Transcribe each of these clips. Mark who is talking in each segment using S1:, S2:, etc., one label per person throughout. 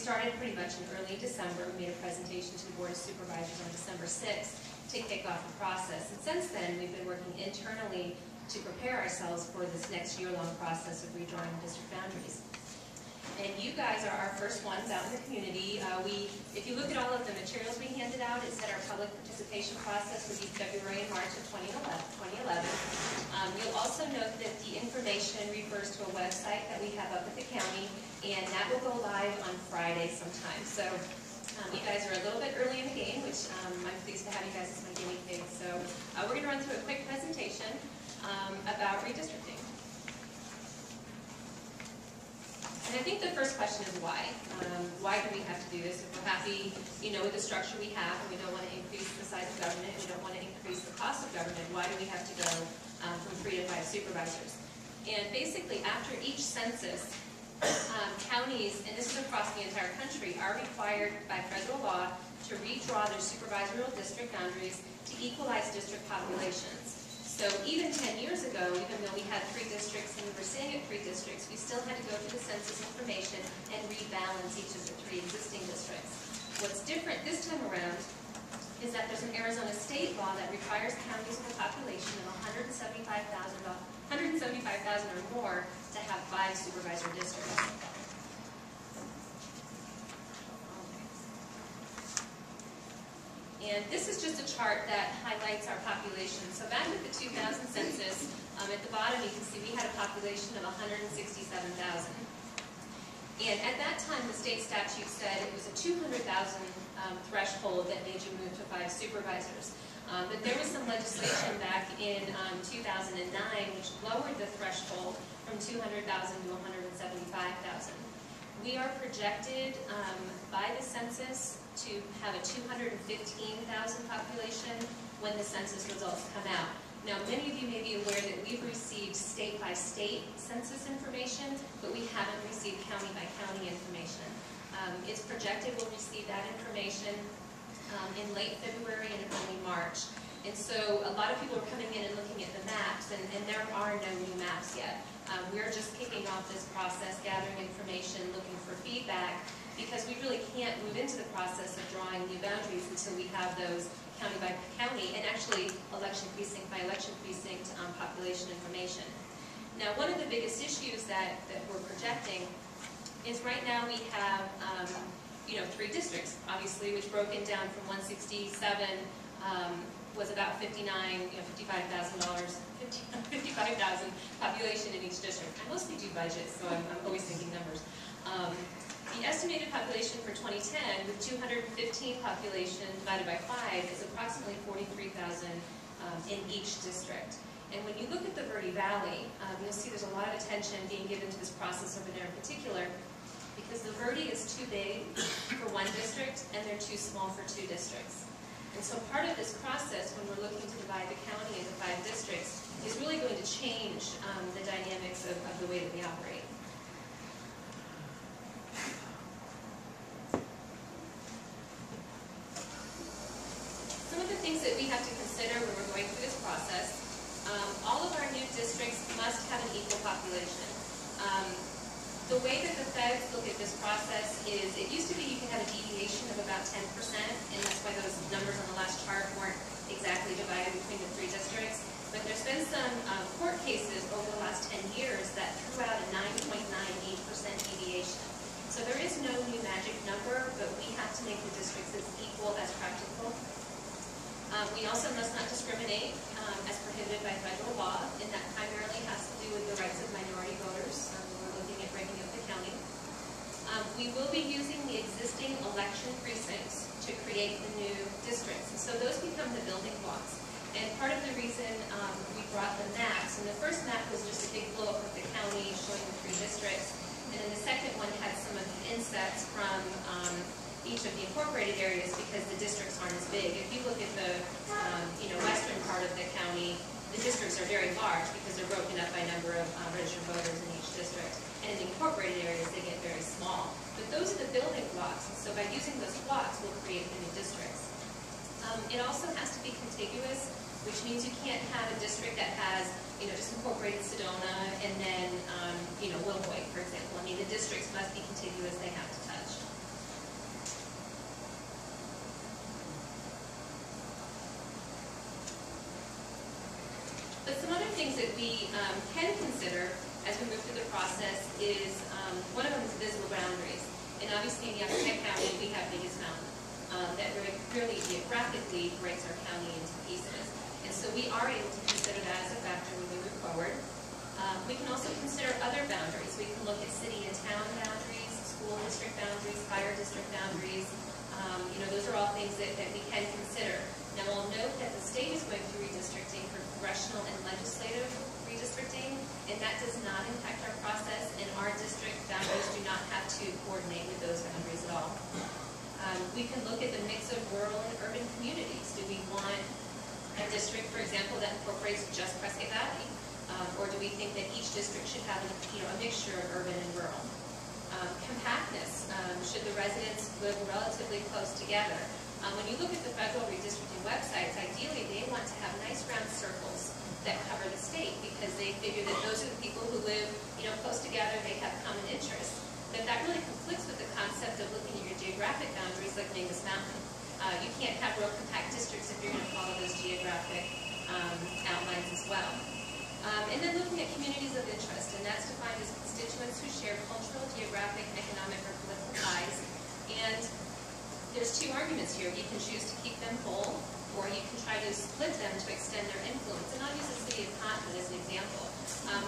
S1: started pretty much in early December. We made a presentation to the Board of Supervisors on December 6th to kick off the process. And since then, we've been working internally to prepare ourselves for this next year-long process of redrawing district boundaries. And you guys are our first ones out in the community. If you look at all of the materials we handed out, it said our public participation process would be February and March of 2011. You'll also note that the information refers to a website that we have up at the county, and that will go live on Friday sometime. So you guys are a little bit early in the game, which I'm pleased to have you guys as my guinea pigs. So we're going to run through a quick presentation about redistricting. And I think the first question is why? Why do we have to do this? If we're happy, with the structure we have, and we don't want to increase the size of government, and we don't want to increase the cost of government, why do we have to go from 3 to 5 supervisors? And basically, after each census, counties, and this is across the entire country, are required by federal law to redraw their supervisorial district boundaries to equalize district populations. So even 10 years ago, even though we had 3 districts and we were staying at 3 districts, we still had to go through the census information and rebalance each of the 3 existing districts. What's different this time around is that there's an Arizona state law that requires counties with a population of 175,000 or more to have 5 supervisor districts. And this is just a chart that highlights our population. So back at the 2000 census, at the bottom you can see we had a population of 167,000. And at that time, the state statute said it was a 200,000 threshold that made you move to 5 supervisors. But there was some legislation back in 2009 which lowered the threshold from 200,000 to 175,000. We are projected by the census to have a 215,000 population when the census results come out. Now, many of you may be aware that we've received state-by-state census information, but we haven't received county-by-county information. It's projected we'll receive that information in late February and early March. And so a lot of people are coming in and looking at the maps, and there are no new maps yet. We're just kicking off this process, gathering information, looking for feedback, because we really can't move into the process of drawing new boundaries until we have those county by county and actually election precinct by election precinct population information. Now, one of the biggest issues that we're projecting is right now we have 3 districts, obviously, which broken down from 167 was about $55,000 population in each district. I mostly do budgets, so I'm always thinking numbers. The estimated population for 2010 with 215 population divided by 5 is approximately 43,000 in each district. And when you look at the Verde Valley, you'll see there's a lot of attention being given to this process over there in particular, because the Verde is too big for 1 district and they're too small for 2 districts. And so part of this process, when we're looking to divide the county into 5 districts, is really going to change the dynamics of the way that we operate. Some of the things that we have to consider when we're going through this process, all of our new districts must have an equal population. The way that the feds look at this process is, it used to be you can have a deviation of about 10%, and that's why those numbers on the last chart weren't exactly divided between the 3 districts. But there's been some court cases over the last 10 years that threw out a 9.98% deviation. So there is no new magic number, but we have to make the districts as equal as practical. We also must not discriminate as prohibited by federal law, and that primarily has to do with the rights of minority voters. We're looking at breaking up the county. We will be using the existing election precincts to create the new districts, and so those become the building blocks. And part of the reason we brought the maps, and the first map was just a big blow-up of the county showing the 3 districts, and then the second one had some of the insets from each of the incorporated areas because the districts aren't as big. If you look at the western part of the county, the districts are very large because they're broken up by number of registered voters in each district. And in the incorporated areas, they get very small. But those are the building blocks, and so by using those blocks, we'll create the new districts. It also has to be contiguous, which means you can't have a district that has, just incorporated Sedona and then, Wilhoit, for example. I mean, the districts must be contiguous, they have to touch. But some other things that we can consider as we move through the process is, one of them is visible boundaries. And obviously in Yakutat County, we have Biggest Mountain that very clearly geographically breaks our county into pieces. And so we are able to consider that as a factor when we move forward. We can also consider other boundaries. We can look at city and town boundaries, school district boundaries, fire district boundaries. Those are all things that we can consider. Now, I'll note that the state is going through redistricting for congressional and legislative redistricting, and that does not impact our process, and our district boundaries do not have to coordinate with those boundaries at all. We can look at the mix of rural and urban communities. Do we want a district, for example, that incorporates just Prescott Valley? Or do we think that each district should have a mixture of urban and rural? Compactness. Should the residents live relatively close together? When you look at the federal redistricting websites, ideally they want to have nice round circles that cover the state because they figure that those are the people who live close together, they have common interests. But that really conflicts with the concept of looking at your geographic boundaries like Biggest Mountain. You can't have real compact districts if you're going to follow those geographic outlines as well. And then looking at communities of interest, and that's defined as constituents who share cultural, geographic, economic, or political ties. And there's two arguments here. You can choose to keep them whole, or you can try to split them to extend their influence. And I'll use the city of Cottonwood as an example.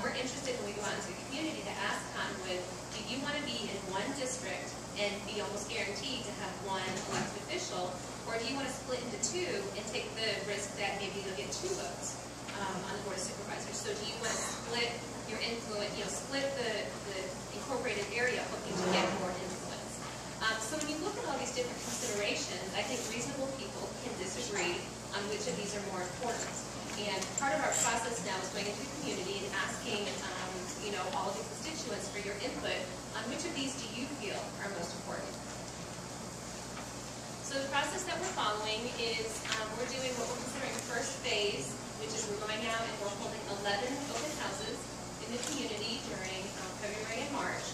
S1: We're interested when we go out into the community to ask Cottonwood, do you want to be in one district and be almost guaranteed to have one elected official, or do you want to split into two and take the risk that maybe you'll get 2 votes on the Board of Supervisors? So do you want to split your influence, split the incorporated area hoping to get more influence? So when you look at all these different considerations, I think reasonable people can disagree on which of these are more important. And part of our process now is going into the community and asking, all of the constituents for your input on which of these do you feel are most important. So the process that we're following is we're doing what we're considering first phase, which is we're going out and we're holding 11 open houses in the community during February and March.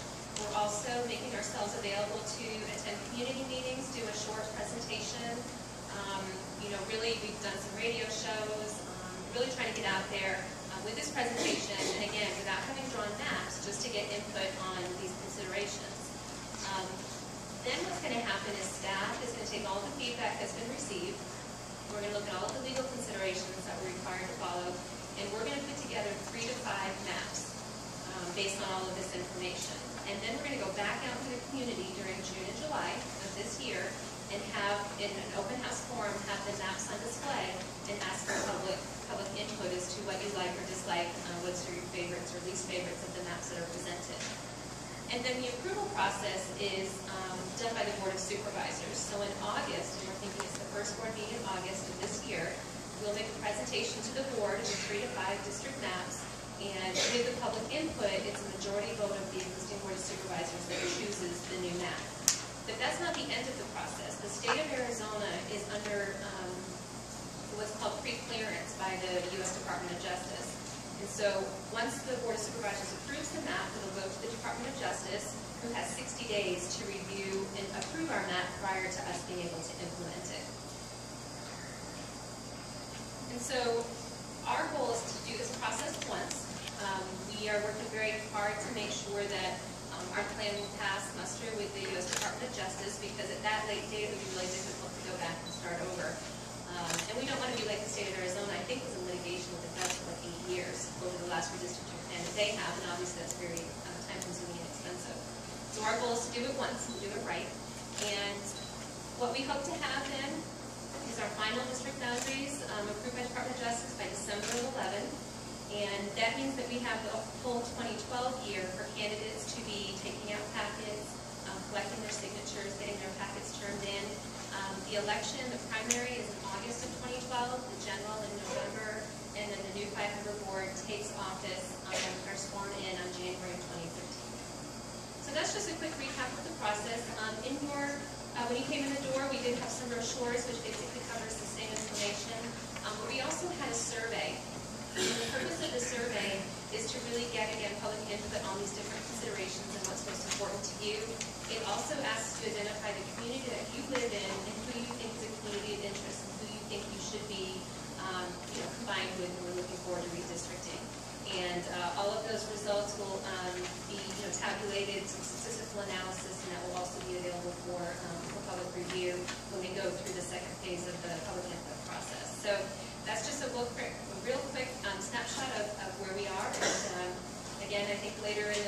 S1: We're also making ourselves available to attend community meetings, do a short presentation. Really, we've done some radio shows, really trying to get out there with this presentation, and again, without having drawn maps, just to get input on these considerations. Then what's going to happen is staff is going to take all of the feedback that's been received. We're going to look at all of the legal considerations that we're required to follow, and we're going to put together 3 to 5 maps based on all of this information. And then we're going to go back out to the community during June and July of this year and have, in an open house forum, have the maps on display and ask for public input as to what you like or dislike, what's your favorites or least favorites of the maps that are presented. And then the approval process is done by the Board of Supervisors. So in August, and we're thinking it's the first board meeting in August of this year, we'll make a presentation to the board of the 3 to 5 district maps. And with the public input, it's a majority vote of the existing Board of Supervisors that chooses the new map. But that's not the end of the process. The state of Arizona is under what's called pre-clearance by the U.S. Department of Justice. And so once the Board of Supervisors approves the map, it'll go to the Department of Justice, who has 60 days to review and approve our map prior to us being able to implement it. And so our goal is to do this process once. We are working very hard to make sure that our plan will pass muster with the U.S. Department of Justice, because at that late date it would be really difficult to go back and start over. And we don't want to be like the state of Arizona, I think, was in litigation with the feds for like 8 years over the last redistricting plan that they have, and obviously that's very time-consuming and expensive. So our goal is to do it once and do it right. And what we hope to have then is our final district boundaries approved by the Department of Justice by December of 11. And that means that we have the full 2012 year for candidates to be taking out packets, collecting their signatures, getting their packets turned in. The election, the primary, is in August of 2012, the general in November, and then the new 500 board takes office are sworn in on January of 2015. So that's just a quick recap of the process. When you came in the door, we did have some brochures, which basically covers the same information. But we also had a survey. And the purpose of the survey is to really get, again, public input on these different considerations and what's most important to you. It also asks you to identify the community that you live in and who you think is a community of interest and who you think you should be combined with when we're looking forward to redistricting. review when we go through the second phase of the public input process. So that's just a real quick snapshot of where we are. And again, I think later in